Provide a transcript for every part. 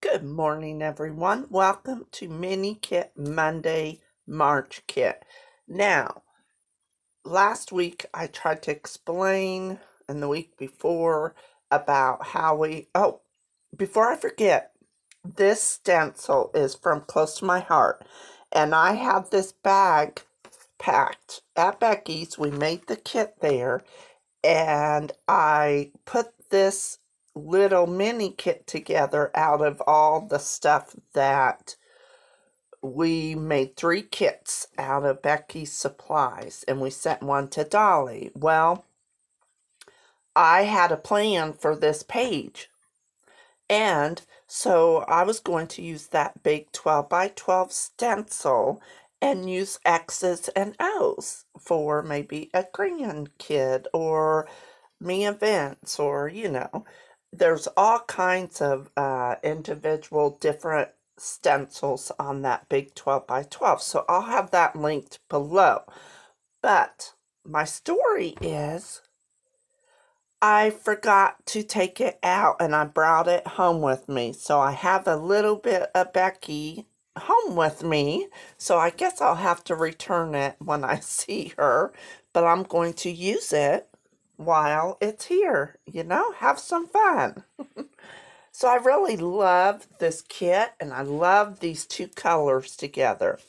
Good morning, everyone. Welcome to Mini Kit Monday March Kit. Now, last week I tried to explain, and the week before, about how before I forget, this stencil is from Close to My Heart, and I have this bag packed at Becky's. We made the kit there, and I put this little mini kit together out of all the stuff that we made 3 kits out of Becky's supplies, and we sent one to Dolly. Well, I had a plan for this page, and so I was going to use that big 12 by 12 stencil and use X's and O's for maybe a grandkid or me events, or there's all kinds of individual different stencils on that big 12 by 12, so I'll have that linked below. But my story is I forgot to take it out, and I brought it home with me, so I have a little bit of Becky home with me, so I guess I'll have to return it when I see her, but I'm going to use it while it's here, have some fun. So I really love this kit, and I love these 2 colors together.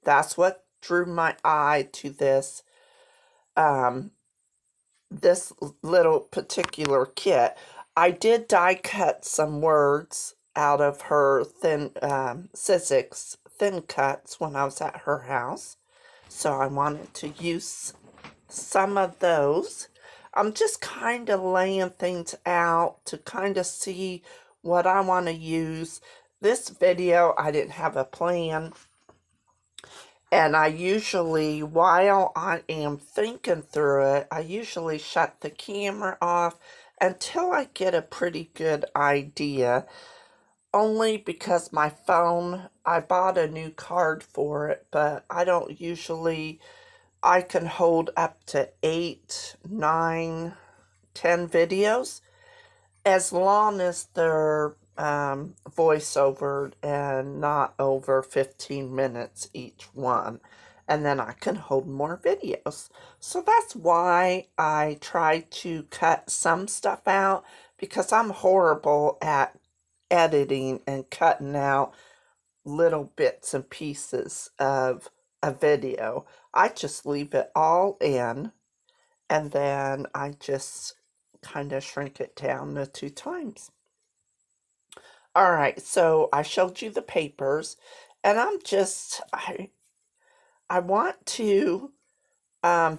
That's what drew my eye to this this little particular kit. I did die cut some words out of her thin Sizzix thin cuts when I was at her house, so I wanted to use some of those. I'm just kind of laying things out to kind of see what I want to use. This video, I didn't have a plan, and I usually, while I am thinking through it, I usually shut the camera off until I get a pretty good idea, only because my phone, I bought a new card for it, but I don't usually, I can hold up to 8, 9, 10 videos, as long as they're voiceover and not over 15 minutes each one, and then I can hold more videos. So that's why I try to cut some stuff out, because I'm horrible at editing and cutting out little bits and pieces of a video. I just leave it all in, and then I just kind of shrink it down to 2 times. All right, so I showed you the papers, and I want to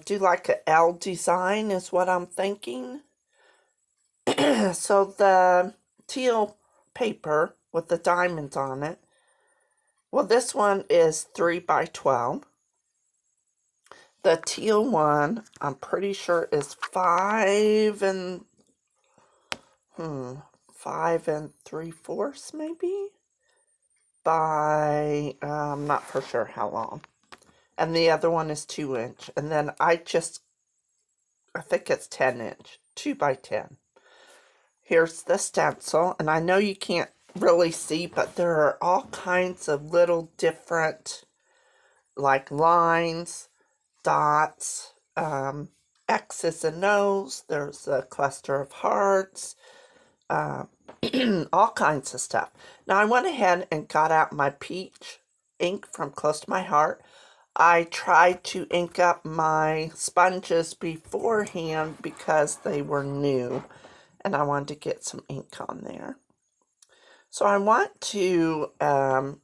do like a L design is what I'm thinking. So the teal paper with the diamonds on it, well, this one is 3 by 12. The teal one, I'm pretty sure, is 5 and 3/4 maybe, by I'm not for sure how long, and the other one is 2 inch, and then I think it's 10 inch, 2 by 10. Here's the stencil, and I know you can't really see, but there are all kinds of little different, like, lines, dots, X's and O's. There's a cluster of hearts, all kinds of stuff. Now I went ahead and got out my peach ink from Close to My Heart. I tried to ink up my sponges beforehand because they were new, and I wanted to get some ink on there. So I want to, I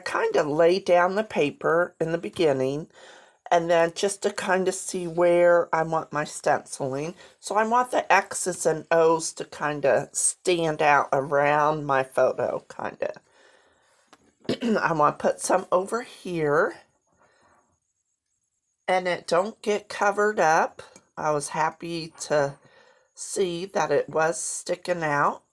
kind of lay down the paper in the beginning, and then just to kind of see where I want my stenciling. So I want the X's and O's to kind of stand out around my photo, kind of. I want to put some over here, and it don't get covered up. I was happy to see that it was sticking out.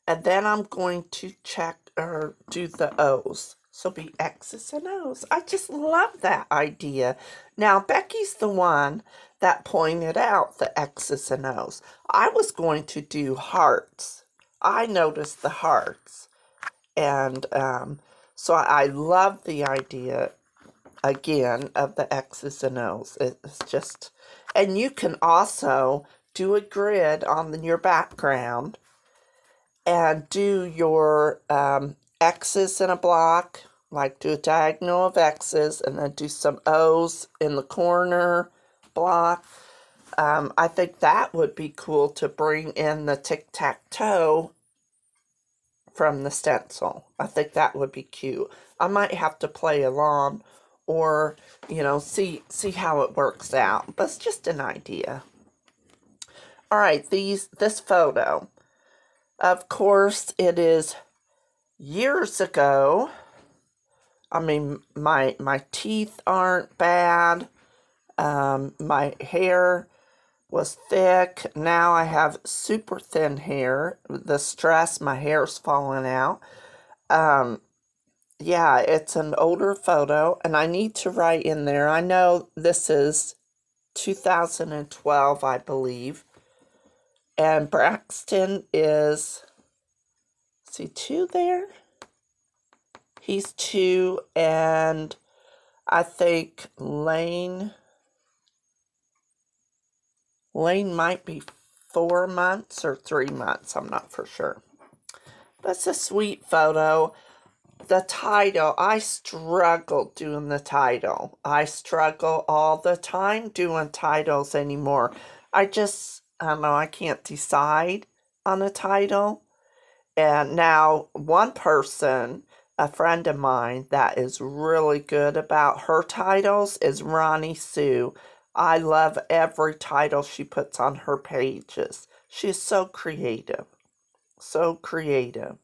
And then I'm going to check or do the O's. So be X's and O's. I just love that idea. Now, Becky's the one that pointed out the X's and O's. I was going to do hearts I noticed the hearts. And so I love the idea, again, of the X's and O's. It's just, and you can also do a grid on your background and do your X's in a block, like do a diagonal of X's, and then do some O's in the corner block. I think that would be cool to bring in the tic-tac-toe from the stencil. I think that would be cute. I might have to play along or, you know, see how it works out. But it's just an idea. All right, this photo. Of course, it is years ago. I mean, my teeth aren't bad. My hair was thick. Now I have super thin hair. The stress, my hair's falling out. Yeah, it's an older photo, and I need to write in there. I know this is 2012, I believe. And Braxton is he 2 there? He's 2, and I think Lane might be 4 months or 3 months. I'm not for sure. That's a sweet photo. The title, I struggle doing the title. I struggle all the time doing titles anymore. I don't know, I can't decide on a title. And now one person, a friend of mine that is really good about her titles is Ronnie Sue. I love every title she puts on her pages. She's so creative. So creative.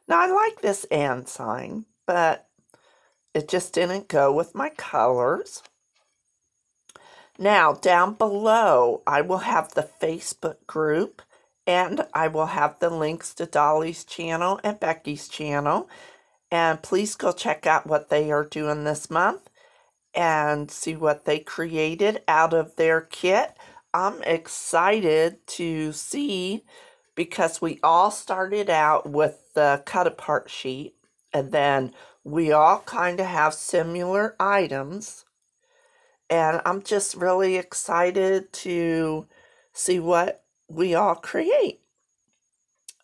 Now, I like this and sign, but it just didn't go with my colors. Now, down below, I will have the Facebook group, and I will have the links to Dolly's channel and Becky's channel. And please go check out what they are doing this month and see what they created out of their kit. I'm excited to see, because we all started out with the cut-apart sheet, and then we all kind of have similar items. And I'm just really excited to see what we all create.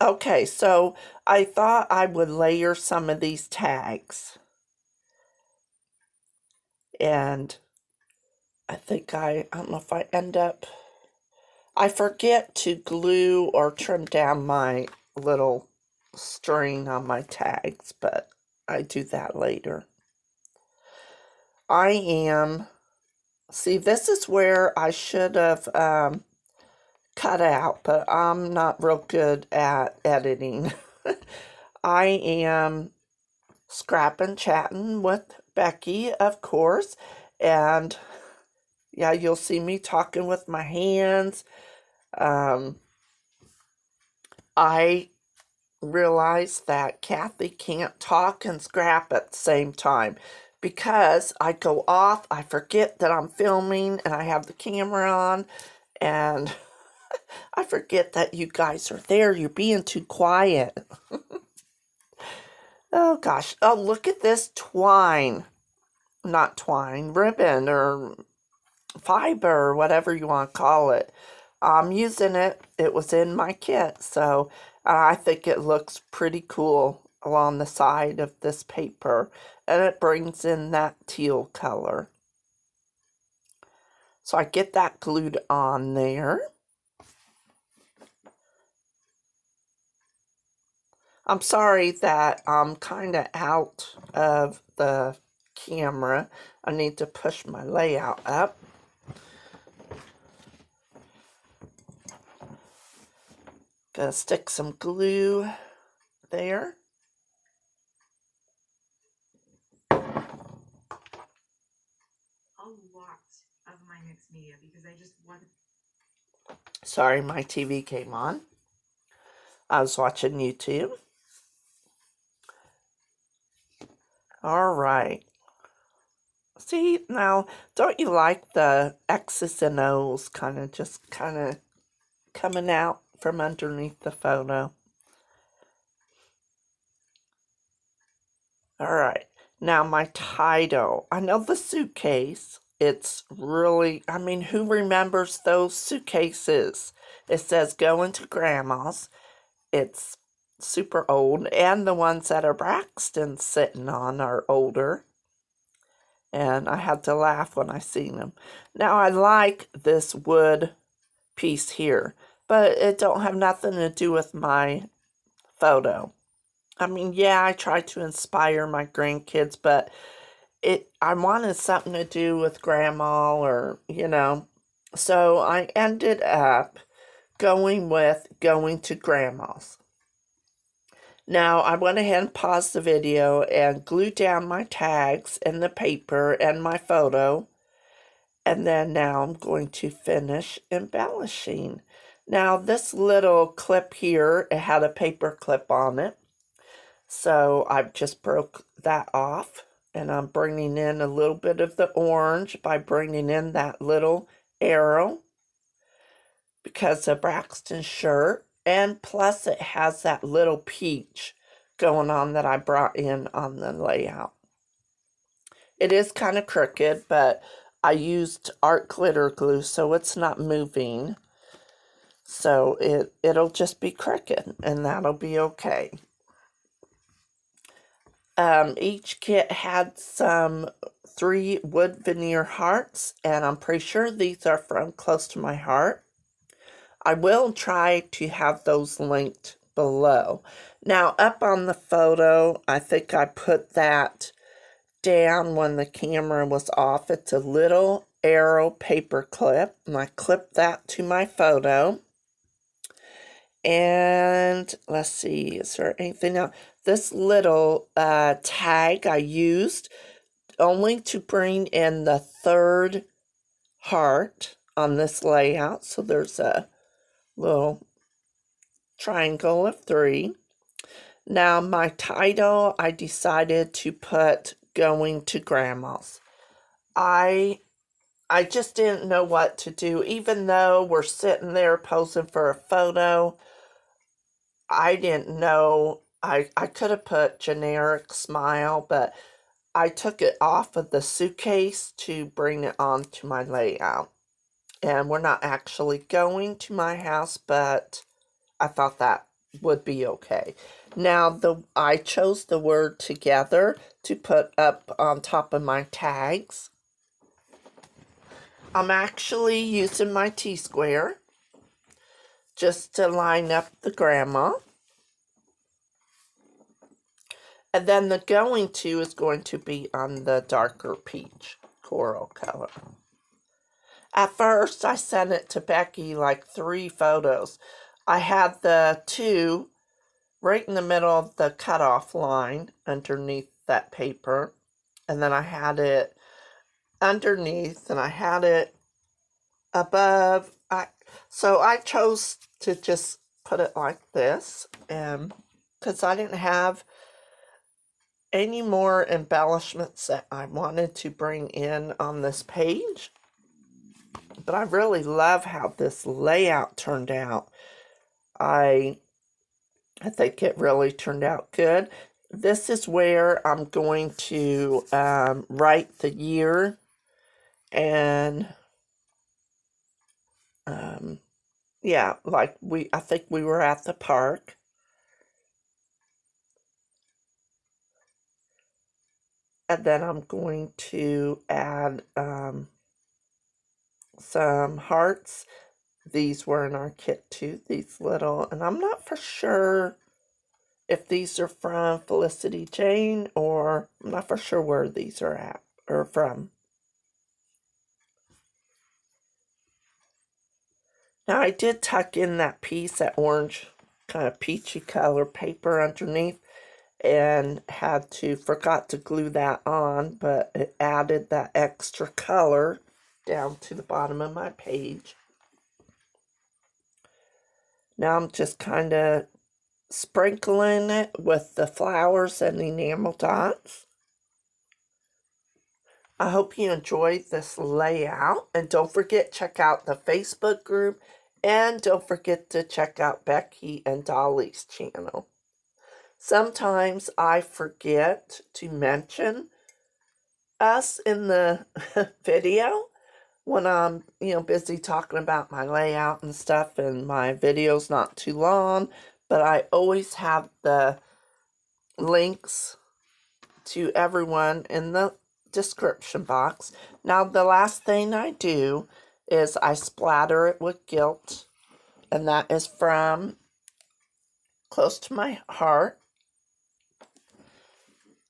Okay, so I thought I would layer some of these tags. And I think I don't know if I end up, I forget to glue or trim down my little string on my tags, but I do that later. See, this is where I should have cut out, but I'm not real good at editing. I am scrapping, chatting with Becky, of course, and yeah, you'll see me talking with my hands. I realize that Kathy can't talk and scrap at the same time because I go off, I forget that I'm filming and I have the camera on, and I forget that you guys are there. You're being too quiet. Oh gosh. Oh, look at this twine. Not twine, ribbon or fiber or whatever you want to call it. I'm using it. It was in my kit, so I think it looks pretty cool along the side of this paper, and it brings in that teal color. So I get that glued on there. I'm sorry that I'm kind of out of the camera. I need to push my layout up. Gonna stick some glue there. A lot of my mixed media because I just want. Sorry, my TV came on. I was watching YouTube. All right. See, now, don't you like the X's and O's kind of coming out from underneath the photo? All right, now my title. I know the suitcase. It's really, I mean, who remembers those suitcases? It says going to grandma's. It's super old, and the ones that are Braxton's sitting on are older. And I had to laugh when I seen them. Now I like this wood piece here, but it don't have nothing to do with my photo. I mean, yeah, I tried to inspire my grandkids, but I wanted something to do with grandma or, So I ended up going to grandma's. Now, I went ahead and paused the video and glued down my tags and the paper and my photo. And then now I'm going to finish embellishing. Now, this little clip here, it had a paper clip on it. So I've just broke that off. And I'm bringing in a little bit of the orange by bringing in that little arrow because of Braxton's shirt. And plus it has that little peach going on that I brought in on the layout. It is kind of crooked, but I used art glitter glue, so it's not moving. So it'll just be crooked, and that'll be okay. Each kit had some 3 wood veneer hearts, and I'm pretty sure these are from Close to My Heart. I will try to have those linked below. Now, up on the photo, I think I put that down when the camera was off. It's a little arrow paper clip, and I clipped that to my photo. And let's see, is there anything else? This little tag I used only to bring in the 3rd heart on this layout. So there's a little triangle of 3. Now my title, I decided to put going to grandma's. I just didn't know what to do. Even though we're sitting there posing for a photo, I didn't know. I could have put generic smile, but I took it off of the suitcase to bring it onto my layout. And we're not actually going to my house, but I thought that would be okay. Now, I chose the word together to put up on top of my tags. I'm actually using my T-square just to line up the grandma. And then the going to is going to be on the darker peach coral color. At first, I sent it to Becky like 3 photos. I had the 2 right in the middle of the cutoff line underneath that paper. And then I had it underneath, and I had it above. So I chose to just put it like this, because I didn't have any more embellishments that I wanted to bring in on this page. But I really love how this layout turned out. I think it really turned out good. This is where I'm going to write the year, and yeah, like I think we were at the park. And then I'm going to add some hearts. These were in our kit too, these little, and I'm not for sure if these are from Felicity Jane, or I'm not for sure where these are at or from. Now I did tuck in that piece, that orange kind of peachy color paper underneath, and forgot to glue that on, but it added that extra color down to the bottom of my page. Now I'm just kind of sprinkling it with the flowers and enamel dots. I hope you enjoyed this layout, and don't forget, check out the Facebook group, and don't forget to check out Becky and Dolly's channel. Sometimes I forget to mention us in the video when I'm, busy talking about my layout and stuff, and my video's not too long, but I always have the links to everyone in the description box. Now, the last thing I do is I splatter it with Gilt, and that is from Close to My Heart,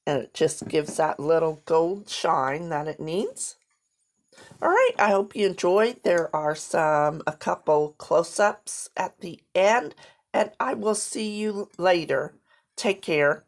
and it just gives that little gold shine that it needs. All right, I hope you enjoyed. There are a couple close-ups at the end, and I will see you later. Take care.